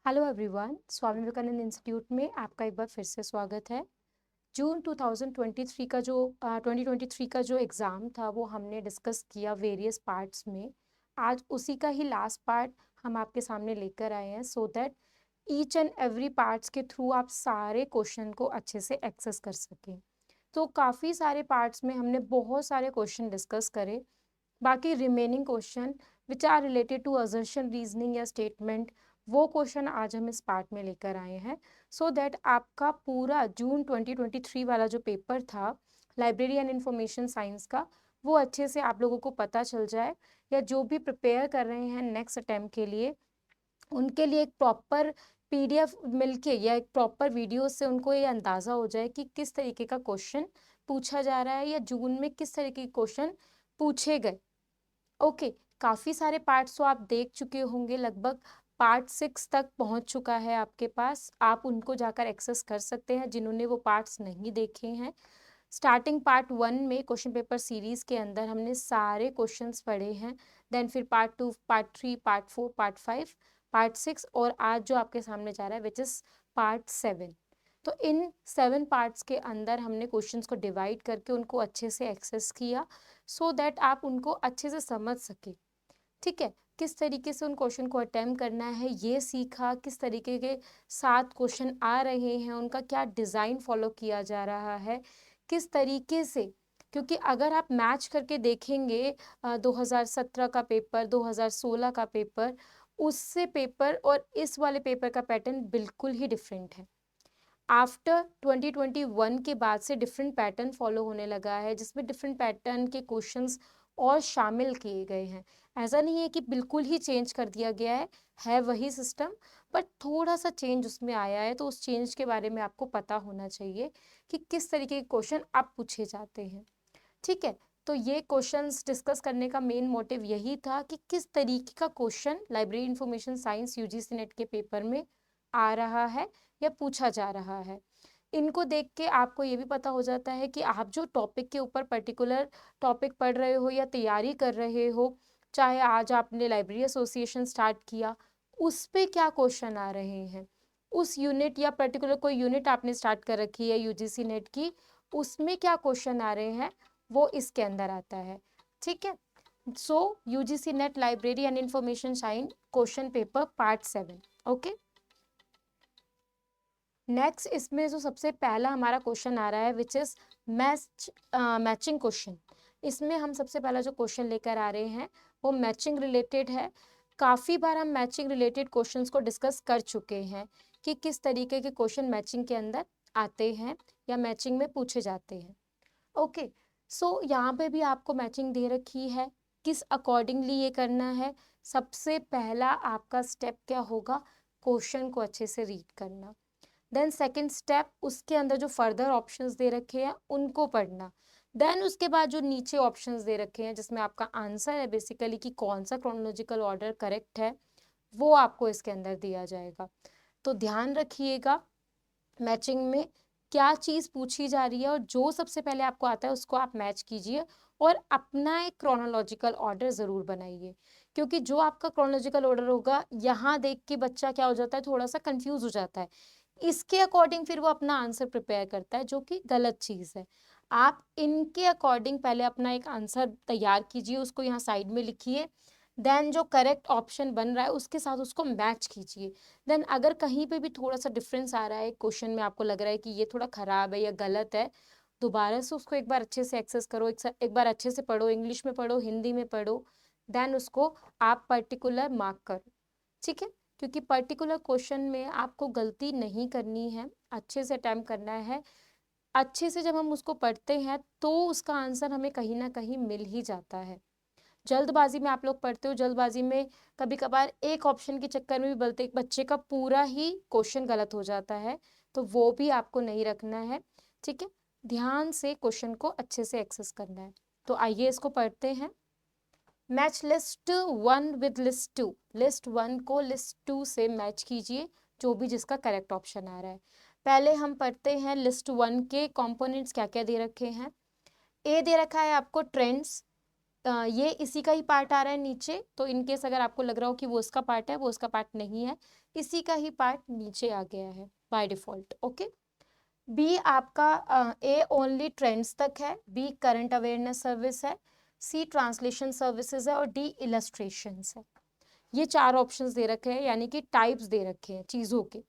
Hello everyone, Swami Vivekananda institute में आपका एक बार फिर से स्वागत है। जून 2023 का जो 2023 का जो एग्ज़ाम था वो हमने डिस्कस किया वेरियस पार्ट्स में। आज उसी का ही लास्ट पार्ट हम आपके सामने लेकर आए हैं so that each and every parts के थ्रू आप सारे क्वेश्चन को अच्छे से एक्सेस कर सकें। तो काफ़ी सारे पार्ट्स में हमने बहुत सारे क्वेश्चन डिस्कस करे। बाकी remaining question which are related to assertion reasoning या स्टेटमेंट, वो क्वेश्चन आज हम इस पार्ट में लेकर आए हैं सो दैट आपका पूरा जून 2023 वाला जो पेपर था लाइब्रेरी एंड इंफॉर्मेशन साइंस का, वो अच्छे से आप लोगों को पता चल जाए, या जो भी प्रिपेयर कर रहे हैं नेक्स्ट अटेम्प्ट के लिए उनके लिए एक प्रॉपर पीडीएफ मिलके या एक प्रॉपर वीडियो से उनको ये अंदाज़ा हो जाए कि किस तरीके का क्वेश्चन पूछा जा रहा है या जून में किस तरीके के क्वेश्चन पूछे गए। ओके, काफ़ी सारे पार्ट्स तो आप देख चुके होंगे, लगभग पार्ट 6 तक पहुंच चुका है आपके पास। आप उनको जाकर एक्सेस कर सकते हैं जिन्होंने वो पार्ट्स नहीं देखे हैं। स्टार्टिंग पार्ट 1 में क्वेश्चन पेपर सीरीज के अंदर हमने सारे क्वेश्चंस पढ़े हैं। देन फिर part 2, part 3, part 4, part 5, part 6 और आज जो आपके सामने जा रहा है विच इज़ पार्ट 7। तो इन 7 पार्ट्स के अंदर हमने क्वेश्चंस को डिवाइड करके उनको अच्छे से एक्सेस किया सो दैट आप उनको अच्छे से समझ सके। ठीक है, किस तरीके से उन क्वेश्चन को अटेम्प्ट करना है ये सीखा, किस तरीके के 7 क्वेश्चन आ रहे हैं, उनका क्या डिज़ाइन फॉलो किया जा रहा है, किस तरीके से, क्योंकि अगर आप मैच करके देखेंगे 2017 का पेपर, 2016 का पेपर, उससे पेपर और इस वाले पेपर का पैटर्न बिल्कुल ही डिफरेंट है। आफ्टर 2021 के बाद से डिफरेंट पैटर्न फॉलो होने लगा है जिसमें डिफरेंट पैटर्न के क्वेश्चंस और शामिल किए गए हैं। ऐसा नहीं है कि बिल्कुल ही चेंज कर दिया गया है वही सिस्टम, बट थोड़ा सा चेंज उसमें आया है। तो उस चेंज के बारे में आपको पता होना चाहिए कि किस तरीके के क्वेश्चन अब पूछे जाते हैं। ठीक है, तो ये क्वेश्चंस डिस्कस करने का मेन मोटिव यही था कि किस तरीके का question library information science UGC net के पेपर में आ रहा है या पूछा जा रहा है। इनको देख के आपको ये भी पता हो जाता है कि आप जो टॉपिक के ऊपर पर्टिकुलर टॉपिक पढ़ रहे हो या तैयारी कर रहे हो, चाहे आज आपने लाइब्रेरी एसोसिएशन स्टार्ट किया, उस पे क्या क्वेश्चन आ रहे हैं, उस यूनिट या पर्टिकुलर कोई यूनिट आपने स्टार्ट कर रखी है यूजीसी नेट की, उसमें क्या क्वेश्चन आ रहे हैं वो इसके अंदर आता है। ठीक है, so UGC NET library and information science question paper part 7। Okay, next इसमें जो सबसे पहला हमारा क्वेश्चन आ रहा है विच इज मैचिंग क्वेश्चन। इसमें हम सबसे पहला जो क्वेश्चन लेकर आ रहे हैं वो मैचिंग रिलेटेड है। काफ़ी बार हम मैचिंग रिलेटेड क्वेश्चंस को डिस्कस कर चुके हैं कि किस तरीके के क्वेश्चन मैचिंग के अंदर आते हैं या मैचिंग में पूछे जाते हैं। ओके, सो यहाँ पे भी आपको मैचिंग दे रखी है, किस अकॉर्डिंगली ये करना है। सबसे पहला आपका स्टेप क्या होगा, क्वेश्चन को अच्छे से रीड करना। देन सेकंड स्टेप, उसके अंदर जो फर्दर ऑप्शंस दे रखे हैं उनको पढ़ना। देन उसके बाद जो नीचे ऑप्शंस दे रखे हैं जिसमें आपका आंसर है बेसिकली कि कौन सा क्रोनोलॉजिकल ऑर्डर करेक्ट है, वो आपको इसके अंदर दिया जाएगा। तो ध्यान रखिएगा मैचिंग में क्या चीज़ पूछी जा रही है और जो सबसे पहले आपको आता है उसको आप मैच कीजिए और अपना एक क्रोनोलॉजिकल ऑर्डर ज़रूर बनाइए, क्योंकि जो आपका क्रोनोलॉजिकल ऑर्डर होगा यहाँ देख के बच्चा क्या हो जाता है, थोड़ा सा कंफ्यूज हो जाता है। इसके अकॉर्डिंग फिर वो अपना आंसर प्रिपेयर करता है जो कि गलत चीज़ है। आप इनके अकॉर्डिंग पहले अपना एक आंसर तैयार कीजिए, उसको यहाँ साइड में लिखिए। देन जो करेक्ट ऑप्शन बन रहा है उसके साथ उसको मैच कीजिए। देन अगर कहीं पे भी थोड़ा सा डिफरेंस आ रहा है क्वेश्चन में, आपको लग रहा है कि ये थोड़ा ख़राब है या गलत है, दोबारा से उसको एक बार अच्छे से एक्सेस करो, एक बार अच्छे से पढ़ो, इंग्लिश में पढ़ो, हिंदी में पढ़ो। देन उसको आप पर्टिकुलर मार्क करो। ठीक है, क्योंकि पर्टिकुलर क्वेश्चन में आपको गलती नहीं करनी है, अच्छे से अटैम्प्ट करना है। अच्छे से जब हम उसको पढ़ते हैं तो उसका आंसर हमें कहीं ना कहीं मिल ही जाता है। जल्दबाजी में आप लोग पढ़ते हो, जल्दबाजी में कभी कभार एक ऑप्शन के चक्कर में भी बलते बच्चे का पूरा ही क्वेश्चन गलत हो जाता है, तो वो भी आपको नहीं रखना है। ठीक है, ध्यान से क्वेश्चन को अच्छे से एक्सेस करना है। तो आइए इसको पढ़ते हैं। Match list 1 with list 2। List 1 को लिस्ट 2 से मैच कीजिए, जो भी जिसका करेक्ट ऑप्शन आ रहा है। पहले हम पढ़ते हैं लिस्ट 1 के कंपोनेंट्स क्या क्या दे रखे हैं। ए दे रखा है आपको ट्रेंड्स, ये इसी का ही पार्ट आ रहा है नीचे, तो इनकेस अगर आपको लग रहा हो कि वो उसका पार्ट है, वो उसका पार्ट नहीं है, इसी का ही पार्ट नीचे आ गया है बाय डिफॉल्ट। ओके, बी आपका ए ओनली ट्रेंड्स तक है, बी करंट अवेयरनेस सर्विस है, सी ट्रांसलेशन सर्विसेज है और डी इलस्ट्रेशंस है। ये 4 ऑप्शंस दे रखे हैं, यानी कि टाइप्स दे रखे हैं चीज़ों के।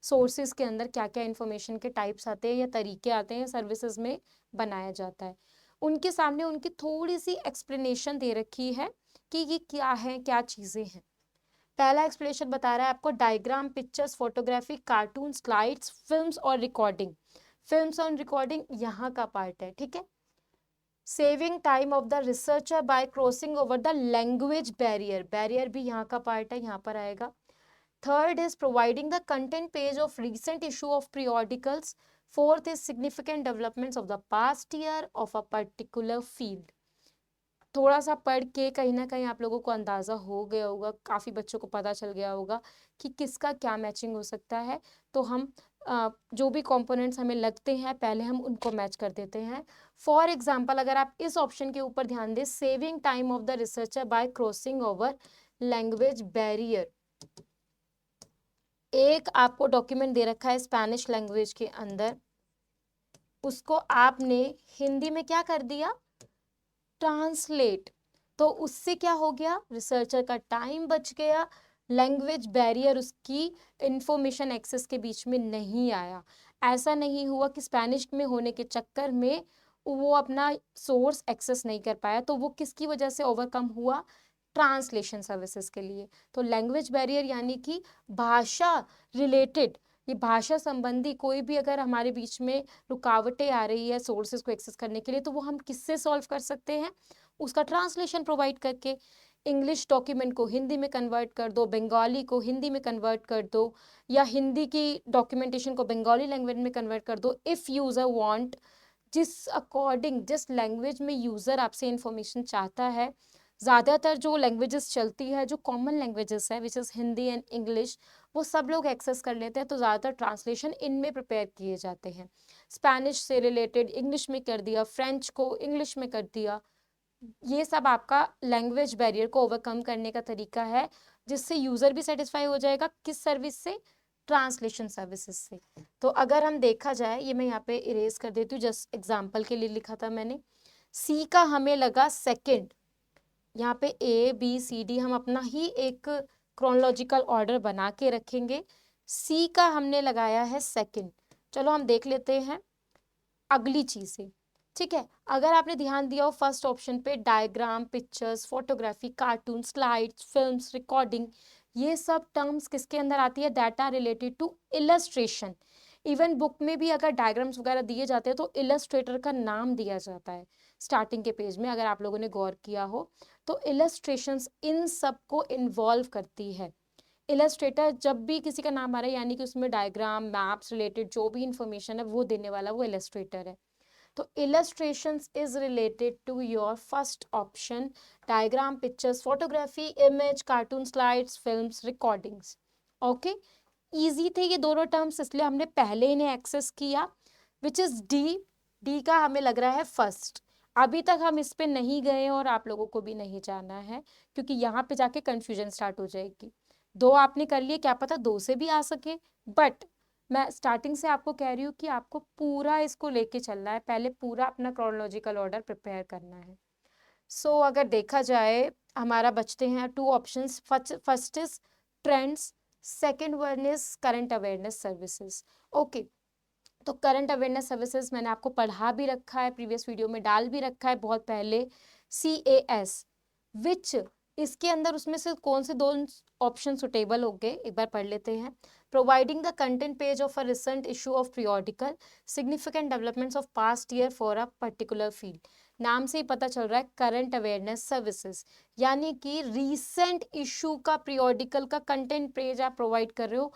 सोर्सेज के अंदर क्या क्या इन्फॉर्मेशन के टाइप्स आते हैं या तरीके आते हैं सर्विसेज में बनाया जाता है। उनके सामने उनकी थोड़ी सी एक्सप्लेनेशन दे रखी है कि ये क्या है, क्या चीज़ें हैं। पहला एक्सप्लेनेशन बता रहा है आपको diagram, pictures, photography, cartoon, slides, films और रिकॉर्डिंग। फिल्म्स और रिकॉर्डिंग यहाँ का पार्ट है, ठीक है। Saving time of the researcher bye crossing over the language barrier, barrier भी यहाँ का पार्ट है, यहाँ पर आएगा। Third is providing the content page of recent issue of periodicals. Fourth is significant developments of the past year of a particular field. थोड़ा सा पढ़ के कहीं ना कहीं आप लोगों को अंदाजा हो गया होगा, काफी बच्चों को पता चल गया होगा कि किसका क्या मैचिंग हो सकता है। तो हम जो भी कंपोनेंट्स हमें लगते हैं पहले हम उनको मैच कर देते हैं। फॉर एग्जाम्पल अगर आप इस ऑप्शन के ऊपर ध्यान दें, saving time of the researcher bye crossing over language barrier, एक आपको डॉक्यूमेंट दे रखा है स्पेनिश लैंग्वेज के अंदर, उसको आपने हिंदी में क्या कर दिया, ट्रांसलेट। तो उससे क्या हो गया, रिसर्चर का टाइम बच गया, लैंग्वेज बैरियर उसकी इंफॉर्मेशन एक्सेस के बीच में नहीं आया। ऐसा नहीं हुआ कि स्पेनिश में होने के चक्कर में वो अपना सोर्स एक्सेस नहीं कर पाया, तो वो किसकी वजह से ओवरकम हुआ, ट्रांसलेशन सर्विसेज के लिए। तो लैंग्वेज बैरियर यानी कि भाषा रिलेटेड, ये भाषा संबंधी कोई भी अगर हमारे बीच में रुकावटें आ रही है सोर्सेज को एक्सेस करने के लिए, तो वो हम किससे सॉल्व कर सकते हैं, उसका ट्रांसलेशन प्रोवाइड करके। इंग्लिश डॉक्यूमेंट को हिंदी में कन्वर्ट कर दो, बंगाली को हिंदी में कन्वर्ट कर दो, या हिंदी की डॉक्यूमेंटेशन को बंगाली लैंग्वेज में कन्वर्ट कर दो। इफ़ यूज़र वांट, जिस अकॉर्डिंग जिस लैंग्वेज में यूज़र आपसे इंफॉर्मेशन चाहता है, ज़्यादातर जो लैंग्वेजेस चलती है, जो कॉमन लैंग्वेजेस है which is Hindi and English, वो सब लोग एक्सेस कर लेते हैं, तो ज़्यादातर ट्रांसलेशन इनमें प्रिपेयर किए जाते हैं। स्पेनिश से रिलेटेड इंग्लिश में कर दिया, फ्रेंच को इंग्लिश में कर दिया, ये सब आपका लैंग्वेज बैरियर को ओवरकम करने का तरीका है, जिससे यूज़र भी सेटिस्फाई हो जाएगा, किस सर्विस से, ट्रांसलेशन सर्विसेज से। तो अगर हम देखा जाए, ये मैं यहाँ पे इरेज कर देती हूँ, जस्ट एग्जाम्पल के लिए लिखा था मैंने। सी का हमें लगा सेकेंड, यहाँ पे ए बी सी डी हम अपना ही एक क्रोनोलॉजिकल ऑर्डर बना के रखेंगे। सी का हमने लगाया है सेकंड। चलो हम देख लेते हैं अगली चीज़ें, ठीक है। अगर आपने ध्यान दिया हो फर्स्ट ऑप्शन पे, diagram, pictures, photography, cartoon, slides, films, recording, ये सब टर्म्स किसके अंदर आती है, data related to illustration. Even book में भी अगर डायग्राम्स वगैरह दिए जाते हैं तो इलस्ट्रेटर का नाम दिया जाता है स्टार्टिंग के पेज में, अगर आप लोगों ने गौर किया हो तो इलस्ट्रेशंस इन सब को इन्वॉल्व करती है। इलस्ट्रेटर जब भी किसी का नाम आ रहा है यानी कि उसमें डायग्राम, मैप्स रिलेटेड जो भी इंफॉर्मेशन है वो देने वाला वो इलस्ट्रेटर है। तो illustrations is related to your first option, diagram, pictures, photography, image, cartoon, slides, films, recordings. Okay, easy थे ये दोनों टर्म्स, इसलिए हमने पहले इन्हें एक्सेस किया, विच इज डी। डी का हमें लग रहा है फर्स्ट। अभी तक हम इस पे नहीं गए और आप लोगों को भी नहीं जाना है, क्योंकि यहाँ पे जाके कंफ्यूजन स्टार्ट हो जाएगी। दो आपने कर लिए, क्या पता दो से भी आ सके, बट मैं स्टार्टिंग से आपको कह रही हूँ कि आपको पूरा इसको लेके चलना है, पहले पूरा अपना क्रोनोलॉजिकल ऑर्डर प्रिपेयर करना है। सो अगर देखा जाए हमारा बचते हैं 2 options, first is trends, second one is current awareness services. Okay, तो करंट अवेयरनेस सर्विसेज मैंने आपको पढ़ा भी रखा है, प्रीवियस वीडियो में डाल भी रखा है बहुत पहले, CAS, विच इसके अंदर उसमें से कौन से दो ऑप्शन सुटेबल हो गए एक बार पढ़ लेते हैं। Providing the content page of a recent issue of periodical, significant developments of past year for a particular field. नाम से ही पता चल रहा है करंट अवेयरनेस सर्विसेज, यानी कि रीसेंट इशू का पीरियोडिकल का कंटेंट पेज आप प्रोवाइड कर रहे हो।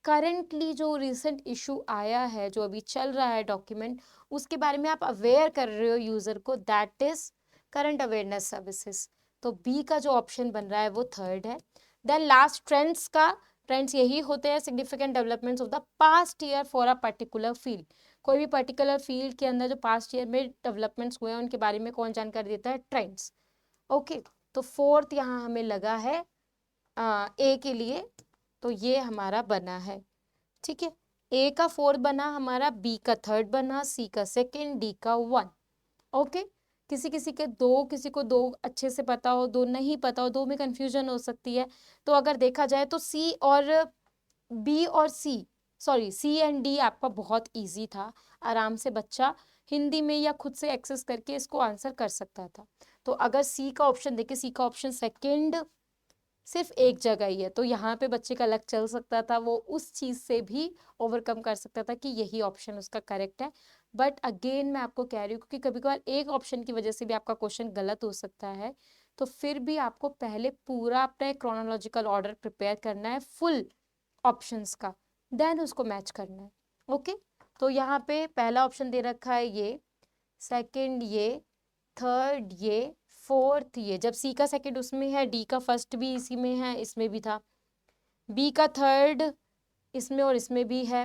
करेंटली जो रिसेंट इशू आया है, जो अभी चल रहा है डॉक्यूमेंट, उसके बारे में आप अवेयर कर रहे हो यूजर को, that is current awareness services. तो बी का जो ऑप्शन बन रहा है वो थर्ड है। देन लास्ट ट्रेंड्स का, ट्रेंड्स यही होते हैं significant developments of the past year for a particular field. कोई भी पर्टिकुलर फील्ड के अंदर जो पास्ट ईयर में डेवलपमेंट्स हुए हैं उनके बारे में कौन जानकारी देता है, ट्रेंड्स। ओके, तो फोर्थ यहाँ हमें लगा है ए के लिए, तो ये हमारा बना है, ठीक है। ए का फोर्थ बना हमारा, बी का थर्ड बना, सी का सेकेंड, डी का वन। ओके, किसी किसी के दो, किसी को दो अच्छे से पता हो, दो नहीं पता हो, दो में कंफ्यूजन हो सकती है। तो अगर देखा जाए तो सी और बी और सी एंड डी आपका बहुत इजी था, आराम से बच्चा हिंदी में या खुद से एक्सेस करके इसको आंसर कर सकता था। तो अगर सी का ऑप्शन देखे, सी का ऑप्शन सेकंड सिर्फ एक जगह ही है, तो यहाँ पे बच्चे का लक चल सकता था, वो उस चीज से भी ओवरकम कर सकता था कि यही ऑप्शन उसका करेक्ट है। बट अगेन मैं आपको कह रही हूँ, क्योंकि कभी कभार एक ऑप्शन की वजह से भी आपका क्वेश्चन गलत हो सकता है, तो फिर भी आपको पहले पूरा अपना क्रोनोलॉजिकल ऑर्डर प्रिपेयर करना है फुल ऑप्शंस का, देन उसको मैच करना है। ओके, तो यहाँ पे पहला ऑप्शन दे रखा है ये, सेकंड ये, थर्ड ये, फोर्थ ये। जब सी का सेकंड उसमें है, डी का फर्स्ट भी इसी में है, इसमें भी था, बी का थर्ड इसमें और इसमें भी है,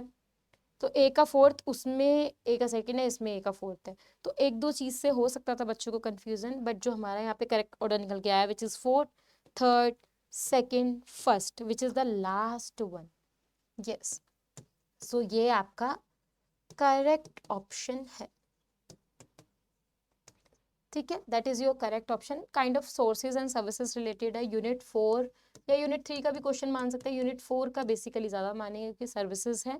तो ए का फोर्थ उसमें, ए का सेकंड है, इसमें ए का फोर्थ है। तो एक दो चीज से हो सकता था बच्चों को कंफ्यूजन, बट जो हमारा यहाँ पे करेक्ट ऑर्डर निकल के आया, which is fourth, third, second, first, which is the last one. Yes, so ये आपका करेक्ट ऑप्शन है, ठीक है। That is your correct option. Kind of sources and services related है, यूनिट 4 या यूनिट 3 का भी क्वेश्चन मान सकते हैं। यूनिट 4 का बेसिकली ज्यादा मानेंगे कि सर्विसेज है,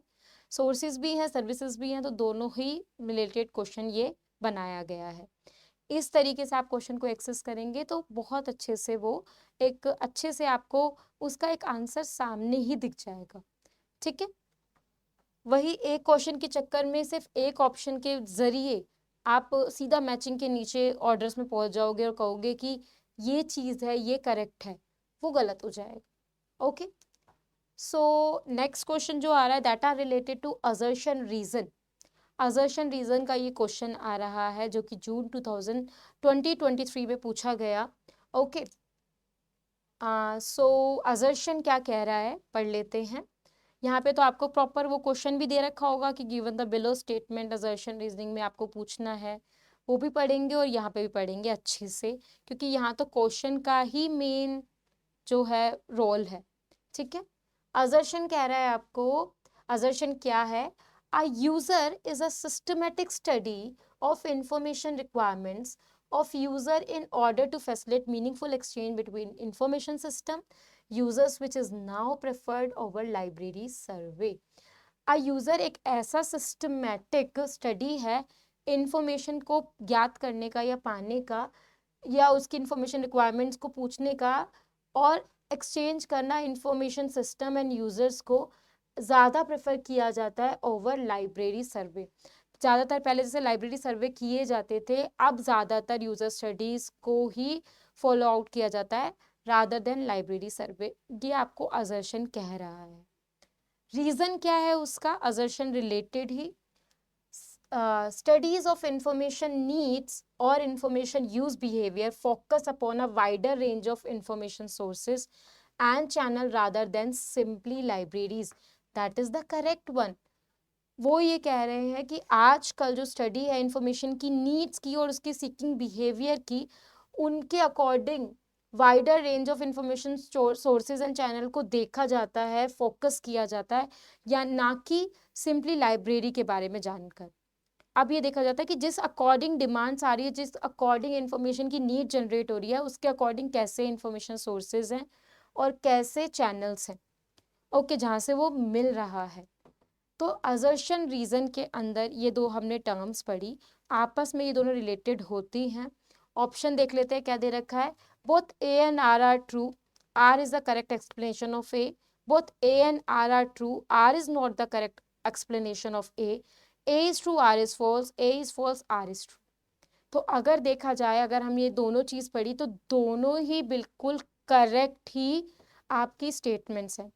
सोर्सेज भी हैं, सर्विसेज भी हैं, तो दोनों ही रिलेटेड क्वेश्चन ये बनाया गया है। इस तरीके से आप क्वेश्चन को एक्सेस करेंगे तो बहुत अच्छे से वो एक अच्छे से आपको उसका एक आंसर सामने ही दिख जाएगा, ठीक है। वही एक क्वेश्चन के चक्कर में सिर्फ एक ऑप्शन के जरिए आप सीधा मैचिंग के नीचे ऑर्डर्स में पहुंच जाओगे और कहोगे कि ये चीज है, ये करेक्ट है, वो गलत हो जाएगा। ओके, सो नेक्स्ट क्वेश्चन जो आ रहा है, that are related to assertion reason. Assertion reason का ये क्वेश्चन आ रहा है जो कि जून 2023 में पूछा गया। ओके, सो असर्शन क्या कह रहा है पढ़ लेते हैं। यहाँ पे तो आपको प्रॉपर वो क्वेश्चन भी दे रखा होगा कि given the below statement assertion reasoning में आपको पूछना है, वो भी पढ़ेंगे और यहाँ पे भी पढ़ेंगे अच्छे से, क्योंकि यहाँ तो क्वेश्चन का ही मेन जो है रोल है, ठीक है। असर्शन कह रहा है आपको, असर्शन क्या है, a user is a systematic study of information requirements of user in order to facilitate meaningful exchange between information system users which is now preferred over library survey। a user एक ऐसा systematic study है information को ज्ञात करने का या पाने का, या उसकी इंफॉर्मेशन रिक्वायरमेंट्स को पूछने का और एक्सचेंज करना इंफॉर्मेशन सिस्टम एंड यूजर्स को ज़्यादा प्रेफर किया जाता है ओवर लाइब्रेरी सर्वे। ज़्यादातर पहले जैसे लाइब्रेरी सर्वे किए जाते थे, अब ज़्यादातर यूजर स्टडीज़ को ही फॉलो आउट किया जाता है रादर देन लाइब्रेरी सर्वे। ये आपको असर्शन कह रहा है। रीज़न क्या है उसका, assertion related he, studies of information needs or information use behavior focus upon a wider range of information sources and channel rather than simply libraries। that is the correct one। वो ये कह रहे हैं कि आजकल जो स्टडी है information की नीड्स की और उसकी सीकिंग बिहेवियर की, उनके according wider range of information sources and channel को देखा जाता है, फोकस किया जाता है, या ना कि सिंपली लाइब्रेरी के बारे में जानकर। अब ये देखा जाता है कि जिस अकॉर्डिंग डिमांड्स आ रही है, जिस अकॉर्डिंग इंफॉर्मेशन की नीड जनरेट हो रही है, उसके अकॉर्डिंग कैसे इंफॉर्मेशन सोर्सेज हैं और कैसे चैनल्स हैं, ओके, जहाँ से वो मिल रहा है। तो असर्शन रीजन के अंदर ये दो हमने टर्म्स पढ़ी, आपस में ये दोनों रिलेटेड होती हैं। ऑप्शन देख लेते हैं क्या दे रखा है, both A and R are true, R is the correct explanation of A, both A and R are true, R is not the correct explanation of A is true, R is false, A is false, R is true. तो अगर देखा जाए, अगर हम ये दोनों चीज पढ़ी तो दोनों ही बिल्कुल करेक्ट ही आपकी स्टेटमेंट्स हैं।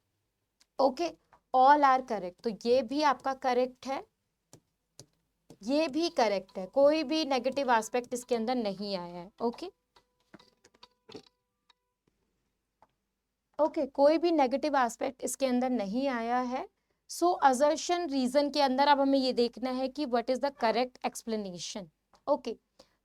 ओके, ऑल आर करेक्ट, तो ये भी आपका करेक्ट है, ये भी करेक्ट है, कोई भी नेगेटिव एस्पेक्ट इसके अंदर नहीं आया है। ओके ओके, कोई भी नेगेटिव एस्पेक्ट इसके अंदर नहीं आया है। सो असर्शन रीजन के अंदर अब हमें ये देखना है कि what is the correct explanation. Okay,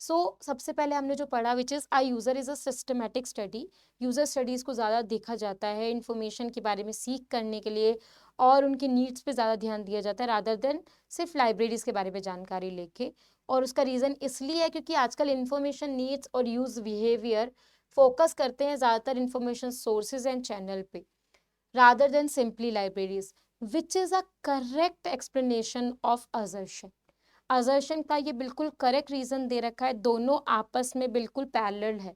सबसे पहले हमने जो पढ़ा which is a user is a systematic study. User studies को ज़्यादा देखा जाता है इन्फॉर्मेशन के बारे में सीख करने के लिए और उनकी नीड्स पे ज़्यादा ध्यान दिया जाता है रादर देन सिर्फ लाइब्रेरीज़ के बारे में जानकारी लेके। और उसका रीज़न इसलिए है क्योंकि आजकल इन्फॉर्मेशन नीड्स और यूज़ बिहेवियर फोकस करते हैं ज़्यादातर इन्फॉर्मेशन सोर्सेज एंड चैनल पे rather than simply libraries, which is a correct explanation of assertion. assertion का ये बिल्कुल करेक्ट रीजन दे रखा है, दोनों आपस में बिल्कुल पैरेलल है।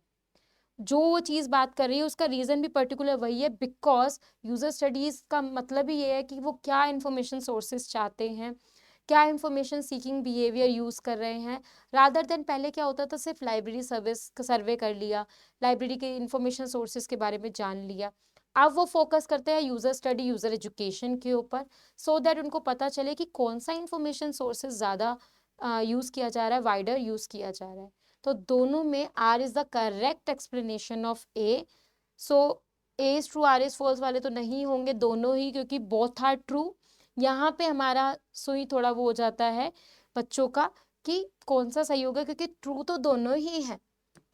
जो वो चीज़ बात कर रही है उसका रीज़न भी पर्टिकुलर वही है, बिकॉज यूज़र स्टडीज़ का मतलब ही ये है कि वो क्या इन्फॉर्मेशन सोर्सेज चाहते हैं, क्या इन्फॉर्मेशन सीकिंग बिहेवियर यूज़ कर रहे हैं, रादर देन पहले क्या होता था सिर्फ लाइब्रेरी सर्विस का सर्वे कर लिया, लाइब्रेरी के इन्फॉर्मेशन सोर्सेज के बारे में जान लिया। अब वो फोकस करते हैं यूज़र स्टडी यूज़र एजुकेशन के ऊपर, सो दैट उनको पता चले कि कौन सा इन्फॉर्मेशन सोर्सेज ज़्यादा यूज़ किया जा रहा है, वाइडर यूज़ किया जा रहा है। तो दोनों में R is the correct explanation of A. So A is true R is false वाले तो नहीं होंगे दोनों ही, क्योंकि बोथ आर ट्रू। यहाँ पे हमारा सुई थोड़ा वो हो जाता है बच्चों का कि कौन सा सही होगा, क्योंकि ट्रू तो दोनों ही है,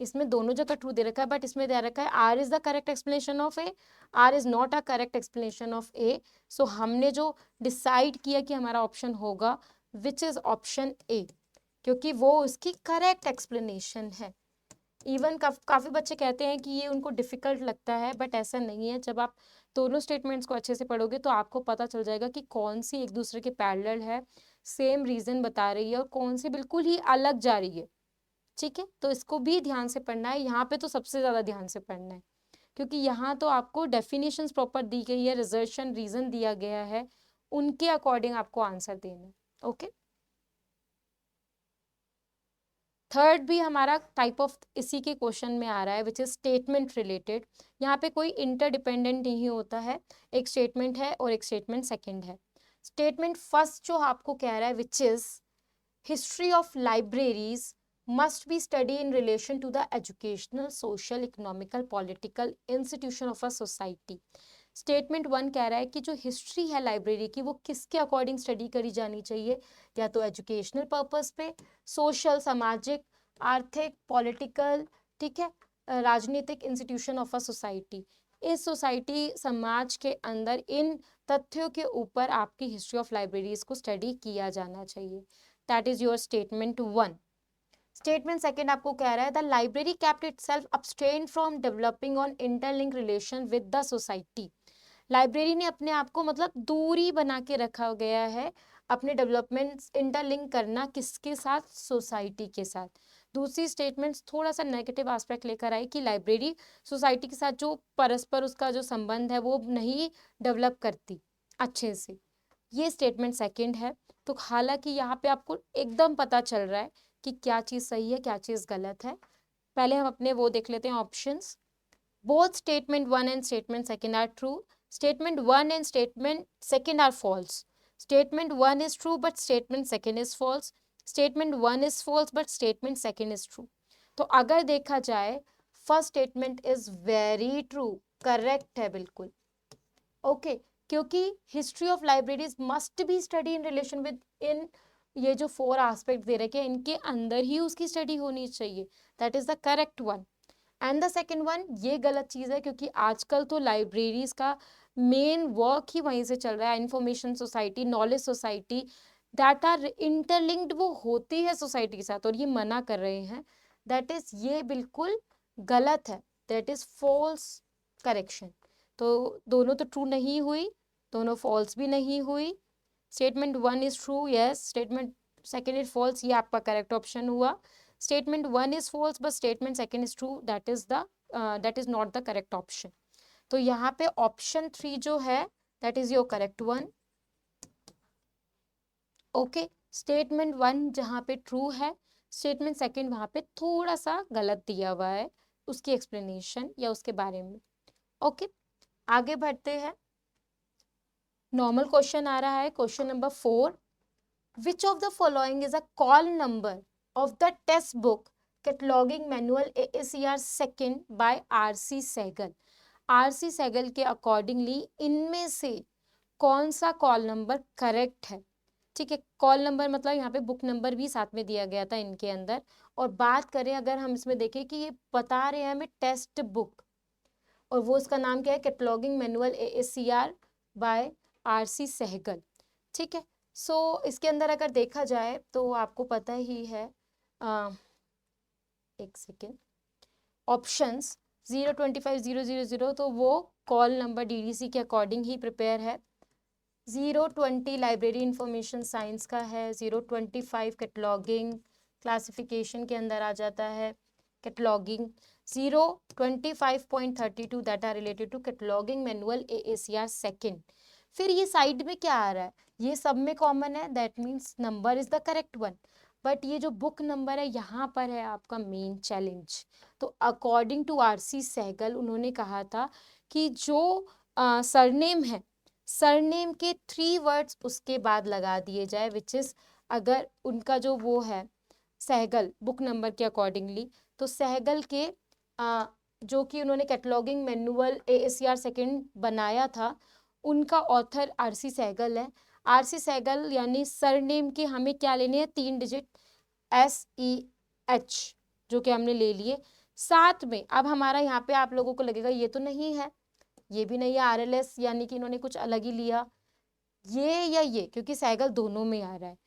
इसमें दोनों जगह ट्रू दे रखा है, बट इसमें दे रखा है R is the correct explanation of A, R is not a correct explanation of A. So हमने जो डिसाइड किया कि हमारा ऑप्शन होगा विच इज ऑप्शन ए, क्योंकि वो उसकी करेक्ट एक्सप्लेनेशन है। इवन काफ़ी बच्चे कहते हैं कि ये उनको डिफ़िकल्ट लगता है, बट ऐसा नहीं है। जब आप दोनों स्टेटमेंट्स को अच्छे से पढ़ोगे तो आपको पता चल जाएगा कि कौन सी एक दूसरे के पैरेलल है, सेम रीज़न बता रही है, और कौन सी बिल्कुल ही अलग जा रही है। ठीक है, तो इसको भी ध्यान से पढ़ना है, यहाँ पे तो सबसे ज़्यादा ध्यान से पढ़ना है, क्योंकि यहाँ तो आपको डेफिनेशंस प्रॉपर दी गई है, रिजर्शन रीज़न दिया गया है, उनके अकॉर्डिंग आपको आंसर देना है। ओके, थर्ड भी हमारा टाइप ऑफ इसी के क्वेश्चन में आ रहा है विच इज स्टेटमेंट रिलेटेड। यहाँ पे कोई इंटरडिपेंडेंट नहीं होता है, एक स्टेटमेंट है और एक स्टेटमेंट सेकंड है। स्टेटमेंट फर्स्ट जो आपको कह रहा है which is history of libraries must be study in relation to the educational social economical political institution of a society. Statement one कह रहा है कि जो हिस्ट्री है लाइब्रेरी की वो किसके अकॉर्डिंग स्टडी करी जानी चाहिए, या तो एजुकेशनल पर्पस पे, सोशल सामाजिक, आर्थिक, पॉलिटिकल, ठीक है, राजनीतिक इंस्टीट्यूशन ऑफ अ सोसाइटी। इस सोसाइटी समाज के अंदर इन तथ्यों के ऊपर आपकी हिस्ट्री ऑफ लाइब्रेरीज को स्टडी किया जाना चाहिए। That is your statement one. Statement second आपको कह रहा है the library kept itself abstain from developing on interlink relation with the society. Library ने अपने आप को मतलब दूरी बना के रखा गया है, अपने डेवलपमेंट्स इंटरलिंक करना किसके साथ, सोसाइटी के साथ। दूसरी स्टेटमेंट्स थोड़ा सा नेगेटिव एस्पेक्ट लेकर आई कि लाइब्रेरी सोसाइटी के साथ जो परस्पर उसका जो संबंध है वो नहीं डेवलप करती अच्छे से। ये स्टेटमेंट सेकंड है। तो हालांकि यहाँ पे आपको एकदम पता चल रहा है कि क्या चीज़ सही है क्या चीज़ गलत है। पहले हम अपने वो देख लेते हैं options. Both statement one and statement second are true. Statement 1 and statement 2 are false. Statement 1 is true but statement 2 is false. Statement 1 is false but statement 2 is true. तो अगर देखा जाए first statement is very true, correct है बिल्कुल। Okay, क्योंकि history of libraries must be study in relation with in ये जो 4 aspect दे रखे हैं इनके अंदर ही उसकी स्टडी होनी चाहिए। That is the correct one. And the second one ये गलत चीज़ है, क्योंकि आजकल तो लाइब्रेरीज का मेन वर्क ही वहीं से चल रहा है। Information society, knowledge society, that are interlinked, वो होती है सोसाइटी के साथ, और ये मना कर रहे हैं। दैट इज ये बिल्कुल गलत है, दैट इज फॉल्स करेक्शन। तो दोनों तो ट्रू नहीं हुई, दोनों फॉल्स भी नहीं हुई। Statement one is true, yes, statement second is false, ये आपका करेक्ट ऑप्शन हुआ। Statement one is false but statement second is true, that is not the correct option. तो यहाँ पे ऑप्शन 3 जो है that is your correct one. Okay, statement 1 जहाँ पे ट्रू है, स्टेटमेंट सेकंड वहाँ पे थोड़ा सा गलत दिया हुआ है उसकी एक्सप्लेनेशन या उसके बारे में। ओके, आगे बढ़ते हैं। नॉर्मल क्वेश्चन आ रहा है, question number 4। Which of the following is a call number of the text book cataloguing manual AACR second by RC Sehgal. RC Sehgal के अकॉर्डिंगली इनमें से कौन सा कॉल नंबर करेक्ट है? ठीक है, कॉल नंबर मतलब यहाँ पे बुक नंबर भी साथ में दिया गया था इनके अंदर। और बात करें अगर हम इसमें देखें कि ये बता रहे हैं हमें टेक्स्ट बुक, और वो उसका नाम क्या है, cataloguing manual AACR by RC Sehgal. ठीक है, सो इसके अंदर अगर देखा जाए तो आपको पता ही है, एक सेकेंड, ऑप्शंस 025 000, तो वो कॉल नंबर DDC के अकॉर्डिंग ही प्रिपेयर है। 020 लाइब्रेरी इंफॉर्मेशन साइंस का है। 025 कैटलॉगिंग क्लासिफिकेशन के अंदर आ जाता है cataloguing. 025.32 that are related to cataloguing manual AACR second. फिर ये साइड में क्या आ रहा है, ये सब में कॉमन है, that means number is the correct one. But ये जो बुक नंबर है यहाँ पर है आपका मेन चैलेंज। तो अकॉर्डिंग टू RC सहगल उन्होंने कहा था कि जो सरनेम है, सरनेम के 3 वर्ड्स उसके बाद लगा दिए जाए, विच इज अगर उनका जो वो है सहगल बुक नंबर के अकॉर्डिंगली, तो सहगल के जो कि उन्होंने कैटलॉगिंग मैनुअल AACR सेकेंड बनाया था, उनका ऑथर RC सहगल है। RC सहगल यानी सरनेम के हमें क्या लेने हैं, 3 डिजिट SEH जो कि हमने ले लिए। साथ में अब हमारा यहाँ पे आप लोगों को लगेगा ये तो नहीं है, ये भी नहीं है, RLS यानी कि इन्होंने कुछ अलग ही लिया, ये या ये, क्योंकि सहगल दोनों में आ रहा है।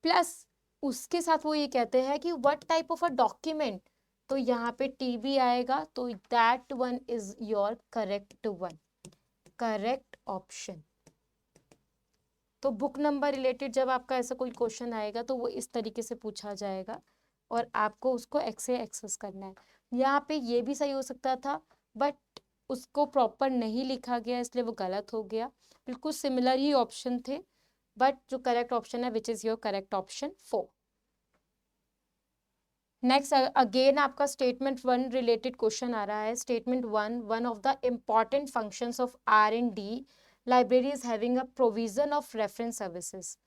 प्लस उसके साथ वो ये कहते हैं कि what type of a document, तो यहाँ पे TB आएगा, तो that one is your correct one, correct option. तो बुक नंबर रिलेटेड जब आपका ऐसा कोई क्वेश्चन आएगा तो वो इस तरीके से पूछा जाएगा और आपको उसको ऐसे एक्सेस करना है। यहाँ पे ये भी सही हो सकता था बट उसको प्रॉपर नहीं लिखा गया इसलिए वो गलत हो गया। बिल्कुल सिमिलर ही ऑप्शन थे बट जो करेक्ट ऑप्शन है which is your correct option 4। Next again आपका स्टेटमेंट 1 रिलेटेड क्वेश्चन आ रहा है। Statement 1, one of the important functions of R&D library is having a provision of reference services.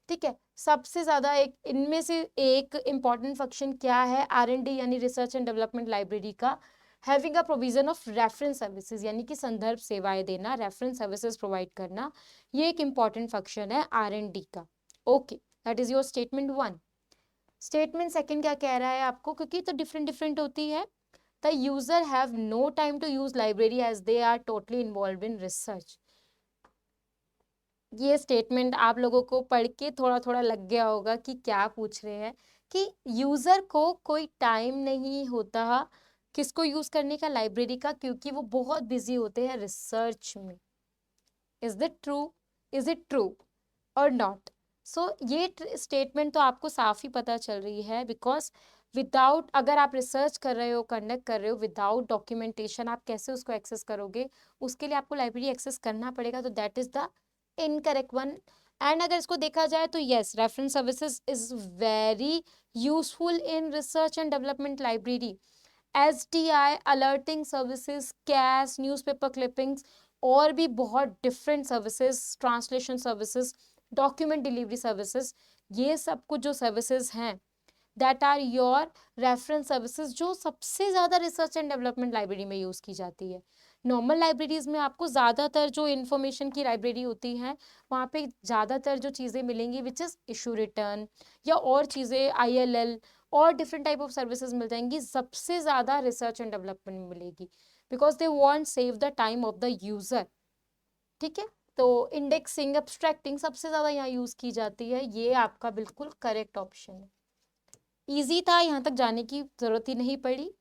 ठीक है, सबसे ज्यादा एक इनमें से एक इम्पॉर्टेंट फंक्शन क्या है R&D यानी रिसर्च एंड डेवलपमेंट लाइब्रेरी का, having a provision of reference services यानी कि संदर्भ सेवाएं देना, रेफरेंस सर्विसेज प्रोवाइड करना, ये एक इम्पॉर्टेंट फंक्शन है R&D का। Okay, that is your statement 1। Statement second क्या कह रहा है आपको, क्योंकि तो डिफरेंट डिफरेंट होती है। The user have no time to use library as they are totally involve in research. ये स्टेटमेंट आप लोगों को पढ़ के थोड़ा थोड़ा लग गया होगा कि क्या पूछ रहे हैं, कि यूजर को कोई टाइम नहीं होता किसको यूज करने का, लाइब्रेरी का, क्योंकि वो बहुत बिजी होते हैं रिसर्च में। Is it true, is it true और नॉट? सो ये स्टेटमेंट तो आपको साफ ही पता चल रही है, बिकॉज विदाउट, अगर आप रिसर्च कर रहे हो, कंडक्ट कर रहे हो, विदाउट डॉक्यूमेंटेशन आप कैसे उसको एक्सेस करोगे, उसके लिए आपको लाइब्रेरी एक्सेस करना पड़ेगा, तो that is the incorrect one. And अगर इसको देखा जाए तो yes, reference services is very useful in research and development library. SDI, alerting services, cash, newspaper clippings और भी बहुत different services, translation services, document delivery services, ये सब कुछ जो सर्विसेज हैं that are your reference services, जो सबसे ज़्यादा रिसर्च एंड डेवलपमेंट लाइब्रेरी में यूज़ की जाती है। नॉर्मल लाइब्रेरीज में आपको ज़्यादातर जो इन्फॉर्मेशन की लाइब्रेरी होती हैं वहाँ पे ज़्यादातर जो चीज़ें मिलेंगी विच इज़ इशू रिटर्न या और चीज़ें ILL और डिफरेंट टाइप ऑफ सर्विसेज मिल जाएंगी। सबसे ज़्यादा रिसर्च एंड डेवलपमेंट में मिलेगी because they want save the time of the user. ठीक है, तो इंडेक्सिंग, एब्स्ट्रैक्टिंग सबसे ज़्यादा यहाँ यूज़ की जाती है। ये आपका बिल्कुल करेक्ट ऑप्शन है। ईजी था, यहाँ तक जाने की ज़रूरत ही नहीं पड़ी।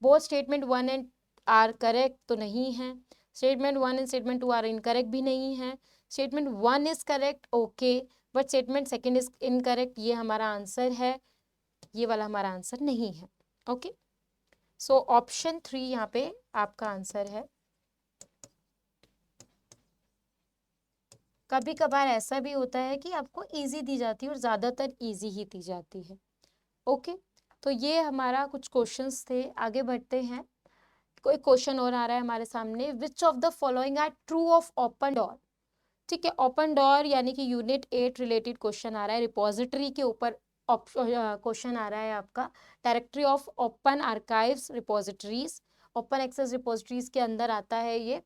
Both statement 1 and are correct तो नहीं है, statement 1 and statement 2 are incorrect भी नहीं है। Statement 1 is correct, okay, but statement second is incorrect. ये हमारा आंसर है, ये वाला हमारा आंसर नहीं है। ओके, सो ऑप्शन 3 यहाँ पे आपका आंसर है। कभी कभार ऐसा भी होता है कि आपको इजी दी जाती है और ज़्यादातर इजी ही दी जाती है। ओके, तो ये हमारा कुछ क्वेश्चंस थे। आगे बढ़ते हैं। कोई क्वेश्चन और आ रहा है हमारे सामने, which of the following are true of open door. ठीक है, ओपन डोर यानी कि यूनिट 8 रिलेटेड क्वेश्चन आ रहा है। रिपोजिटरी के ऊपर क्वेश्चन आ रहा है आपका। Directory of open archives repositories, open access repositories के अंदर आता है ये।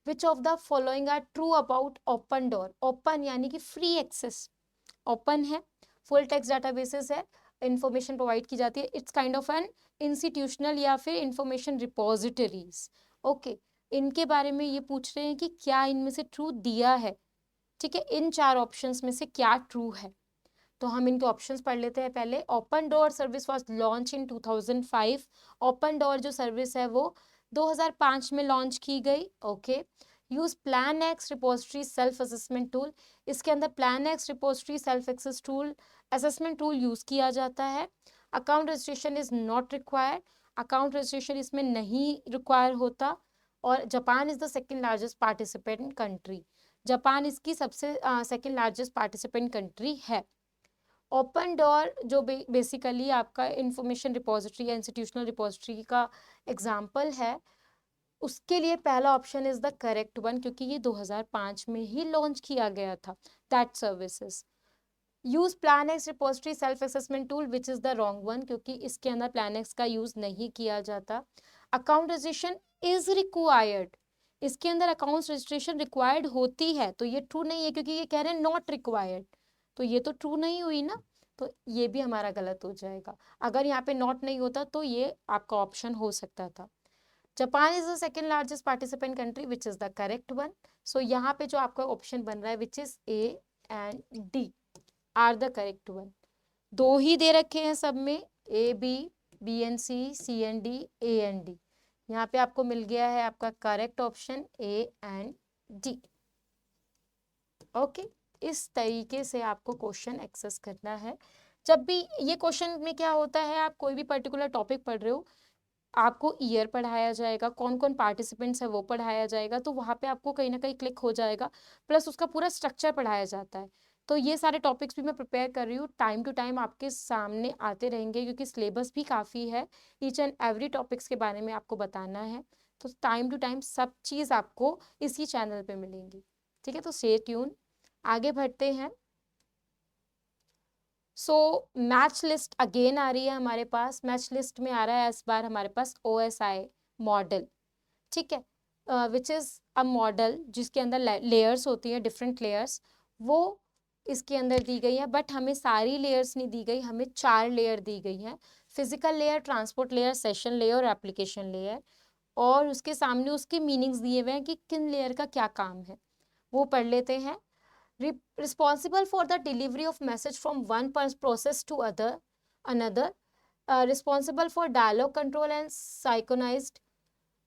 Which of the following are true about open door. Open यानी कि फ्री एक्सेस, ओपन है, फुल टेक्स्ट डाटाबेसेस है, इंफॉर्मेशन प्रोवाइड की जाती है, it's kind of an institutional या फिर इंफॉर्मेशन रिपोजिटरीज। ओके, इनके बारे में ये पूछ रहे हैं कि क्या इनमें से ट्रू दिया है, ठीक है, इन 4 ऑप्शंस में से क्या ट्रू है। तो हम इनके ऑप्शंस पढ़ लेते हैं पहले। Open door service was launch in 2005। Open door जो सर्विस है वो 2005 में लॉन्च की गई। Okay, use plan X repository self assessment tool. इसके अंदर plan X repository self access tool assessment tool use किया जाता है। Account registration is not required, account registration इसमें नहीं रिक्वायर होता। और Japan is the second largest participant country, Japan इसकी सबसे सेकेंड लार्जेस्ट पार्टिसिपेंट कंट्री है। ओपन डोर जो बेसिकली आपका इंफॉर्मेशन रिपोजिटरी या इंस्टीट्यूशनल रिपोजिटरी का एग्जाम्पल है, उसके लिए पहला option is the correct one, क्योंकि ये 2005 में ही लॉन्च किया गया था that services. Use plan X repository self assessment tool which is the wrong one, क्योंकि इसके अंदर प्लान एक्स का यूज नहीं किया जाता। अकाउंट रजिस्ट्रेशन इज रिक्वायर्ड, इसके अंदर अकाउंट रजिस्ट्रेशन रिक्वायर्ड होती है, तो ये ट्रू नहीं है क्योंकि ये कह रहे हैं नॉट रिक्वायर्ड, तो ये तो ट्रू नहीं हुई ना, तो ये भी हमारा गलत हो जाएगा। अगर यहाँ पे नॉट नहीं होता तो ये आपका ऑप्शन हो सकता था। Japan is the second largest participant country which is the correct one. So यहाँ पे जो आपका ऑप्शन बन रहा है which is A and D are the correct one. 2 ही दे रखे हैं सब में, A B, B and C, C and D, A and D. यहाँ पे आपको मिल गया है आपका correct option A and D. Okay, इस तरीके से आपको क्वेश्चन एक्सेस करना है। जब भी ये क्वेश्चन में क्या होता है, आप कोई भी पर्टिकुलर टॉपिक पढ़ रहे हो, आपको ईयर पढ़ाया जाएगा, कौन कौन पार्टिसिपेंट्स है वो पढ़ाया जाएगा, तो वहाँ पे आपको कहीं ना कहीं क्लिक हो जाएगा, प्लस उसका पूरा स्ट्रक्चर पढ़ाया जाता है। तो ये सारे टॉपिक्स भी मैं प्रिपेयर कर रही हूँ, टाइम टू टाइम आपके सामने आते रहेंगे, क्योंकि सिलेबस भी काफ़ी है, ईच एंड एवरी टॉपिक्स के बारे में आपको बताना है, तो टाइम टू टाइम सब चीज़ आपको इसी चैनल पे मिलेंगी। ठीक है, तो स्टे ट्यून। आगे बढ़ते हैं। सो मैच लिस्ट अगेन आ रही है हमारे पास, मैच लिस्ट में आ रहा है इस बार हमारे पास OSI मॉडल, ठीक है, विच इज़ अ मॉडल जिसके अंदर लेयर्स होती है, डिफरेंट लेयर्स, वो इसके अंदर दी गई है, बट हमें सारी लेयर्स नहीं दी गई, हमें 4 लेयर दी गई हैं, physical layer, transport layer, session layer और एप्लीकेशन लेयर। और उसके सामने उसके मीनिंग्स दिए हुए हैं कि किन लेयर का क्या काम है, वो पढ़ लेते हैं। Responsible for the delivery of message from one process to another, responsible for dialogue control and synchronized,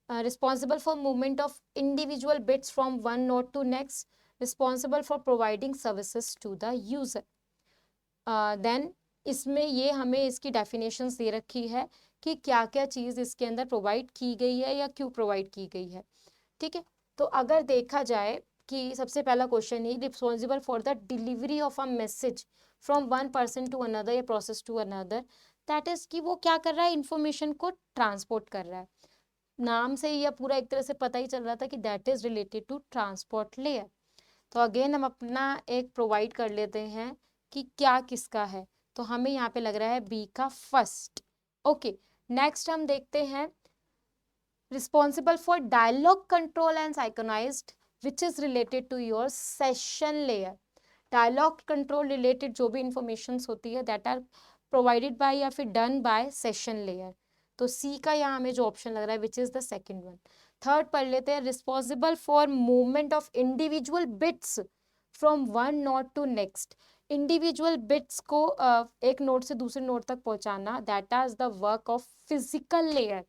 responsible for movement of individual bits from one node to next, responsible for providing services to the user. Then इसमें ये हमें इसकी definitions दे रखी है कि क्या क्या चीज़ इसके अंदर प्रोवाइड की गई है या क्यों प्रोवाइड की गई है। ठीक है, तो अगर देखा जाए कि सबसे पहला क्वेश्चन ही responsible for the delivery of a message from one person to another या process to another, that is कि वो क्या कर रहा है, इंफॉर्मेशन को ट्रांसपोर्ट कर रहा है। नाम से ही या पूरा एक तरह से पता ही चल रहा था कि that is related to transport layer. तो अगेन हम अपना एक प्रोवाइड कर लेते हैं कि क्या किसका है, तो हमें यहाँ पे लग रहा है बी का फर्स्ट। ओके, नेक्स्ट हम देखते हैं responsible for dialogue control and synchronized, which is related to your session layer. Dialogue control related जो भी informations होती है that are provided by या फिर done by session layer, तो C का यहाँ हमें जो ऑप्शन लग रहा है which is the second one. Third पढ़ लेते हैं, responsible for movement of individual bits from one node to next. Individual bits को एक नोड से दूसरे नोड तक पहुंचाना, that is the work of physical layer,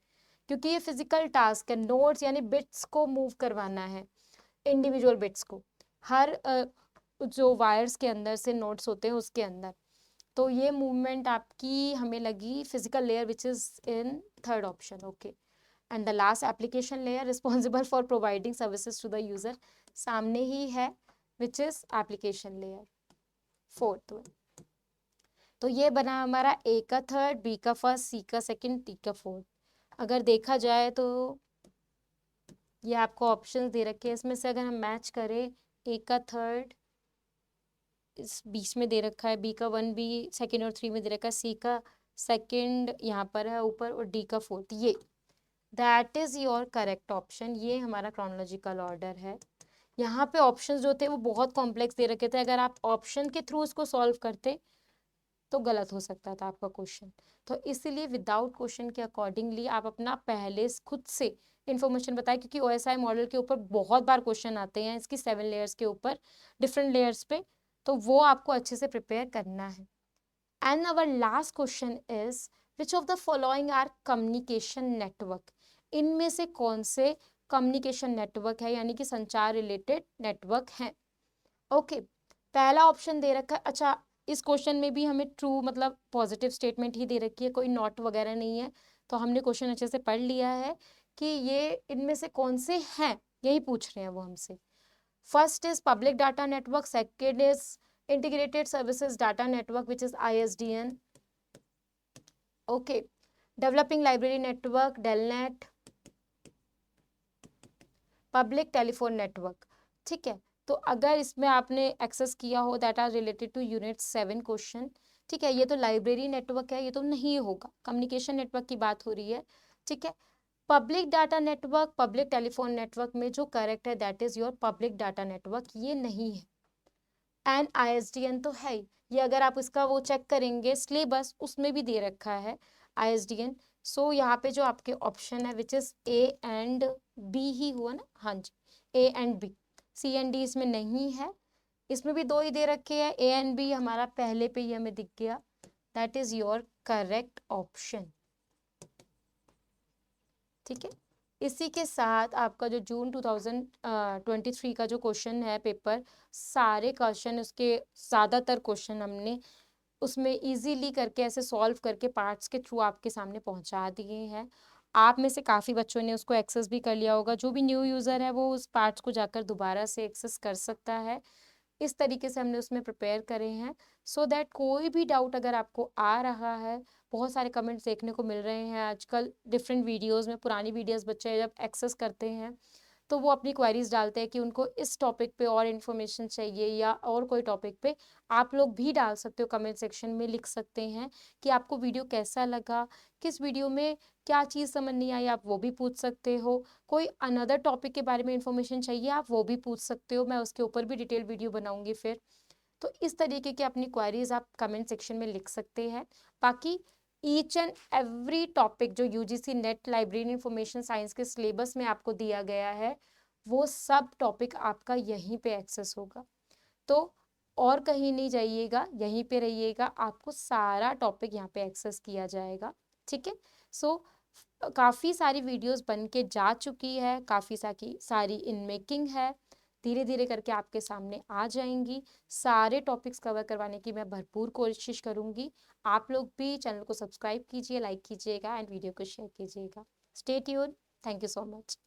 क्योंकि ये फिजिकल टास्क है, नोड्स यानी बिट्स को मूव करवाना है, इंडिविजुअल बिट्स को हर जो वायर्स के अंदर से नोड्स होते हैं उसके अंदर, तो ये मूवमेंट आपकी हमें लगी physical layer which is in third option. Okay, and the last application layer responsible for providing services to the user, सामने ही है which is application layer, fourth one. तो ये बना हमारा ए का थर्ड, बी का फर्स्ट, सी का सेकंड, डी का फोर्थ। अगर देखा जाए तो ये आपको ऑप्शंस दे रखे हैं, इसमें से अगर हम मैच करें, ए का थर्ड इस बीच में दे रखा है, बी का 1 भी सेकंड और 3 में दे रखा है, सी का सेकंड यहाँ पर है ऊपर और डी का फोर्थ, ये that is your correct option. ये हमारा क्रोनोलॉजिकल ऑर्डर है। यहाँ पे ऑप्शन जो थे वो बहुत कॉम्प्लेक्स दे रखे थे, अगर आप ऑप्शन के थ्रू उसको सॉल्व करते तो गलत हो सकता था आपका क्वेश्चन। तो इसीलिए विदाउट क्वेश्चन के अकॉर्डिंगली आप अपना पहले खुद से इन्फॉर्मेशन बताएं, क्योंकि ओएसआई मॉडल के ऊपर बहुत बार क्वेश्चन आते हैं इसकी 7 लेयर्स के ऊपर, डिफरेंट लेयर्स पे, तो वो आपको अच्छे से प्रिपेयर करना है। And our last question is which of the following are communication network, इनमें से कौन से कम्युनिकेशन नेटवर्क है, यानी कि संचार रिलेटेड नेटवर्क हैं। ओके, पहला ऑप्शन दे रखा है, अच्छा इस क्वेश्चन में भी हमें ट्रू मतलब पॉजिटिव स्टेटमेंट ही दे रखी है, कोई नॉट वगैरह नहीं है, तो हमने क्वेश्चन अच्छे से पढ़ लिया है कि ये इनमें से कौन से हैं, यही पूछ रहे हैं वो हमसे। First is public data network, second is integrated services data network which is ISDN, okay, developing library network DELNET, public telephone network. ठीक है, तो अगर इसमें आपने एक्सेस किया हो that are related to unit 7 question, ठीक है, ये तो लाइब्रेरी नेटवर्क है, ये तो नहीं होगा, कम्युनिकेशन नेटवर्क की बात हो रही है। ठीक है, public data network, public telephone network में जो करेक्ट है that is your public data network, ये नहीं है। एंड ISDN तो है ही, ये अगर आप इसका वो चेक करेंगे सिलेबस उसमें भी दे रखा है ISDN। सो यहाँ पे जो आपके ऑप्शन है which is A and B ही हुआ ना, हाँ जी, A and B, C and D इसमें नहीं है, इसमें भी 2 ही दे रखे हैं, A एंड B हमारा पहले पे ही हमें दिख गया, that is your correct option. ठीक है, इसी के साथ आपका जो जून 2023 का जो क्वेश्चन है पेपर, सारे क्वेश्चन उसके ज़्यादातर क्वेश्चन हमने उसमें इजीली करके ऐसे सॉल्व करके पार्ट्स के थ्रू आपके सामने पहुंचा दिए हैं। आप में से काफ़ी बच्चों ने उसको एक्सेस भी कर लिया होगा, जो भी न्यू यूज़र है वो उस पार्ट्स को जाकर दोबारा से एक्सेस कर सकता है। इस तरीके से हमने उसमें प्रिपेयर करे हैं सो दैट कोई भी डाउट अगर आपको आ रहा है, बहुत सारे कमेंट्स देखने को मिल रहे हैं आजकल डिफरेंट वीडियोस में, पुरानी वीडियोस बच्चे जब एक्सेस करते हैं तो वो अपनी क्वेरीज डालते हैं कि उनको इस टॉपिक पे और इन्फॉर्मेशन चाहिए या और कोई टॉपिक पे, आप लोग भी डाल सकते हो, कमेंट सेक्शन में लिख सकते हैं कि आपको वीडियो कैसा लगा, किस वीडियो में क्या चीज़ समझ नहीं आई, आप वो भी पूछ सकते हो, कोई अनदर टॉपिक के बारे में इन्फॉर्मेशन चाहिए आप वो भी पूछ सकते हो, मैं उसके ऊपर भी डिटेल वीडियो बनाऊंगी फिर। तो इस तरीके की अपनी क्वेरीज आप कमेंट सेक्शन में लिख सकते हैं। बाकी ईच एंड एवरी टॉपिक जो UGC net library information science के सिलेबस में आपको दिया गया है, वो सब टॉपिक आपका यहीं पे एक्सेस होगा, तो और कहीं नहीं जाइएगा, यहीं पे रहिएगा, आपको सारा टॉपिक यहाँ पे एक्सेस किया जाएगा। ठीक है, सो काफ़ी सारी वीडियोस बन के जा चुकी है, काफ़ी सारी इन मेकिंग है, धीरे धीरे करके आपके सामने आ जाएंगी, सारे टॉपिक्स कवर करवाने की मैं भरपूर कोशिश करूंगी। आप लोग भी चैनल को सब्सक्राइब कीजिए, लाइक कीजिएगा एंड वीडियो को शेयर कीजिएगा। Stay tuned, thank you so much.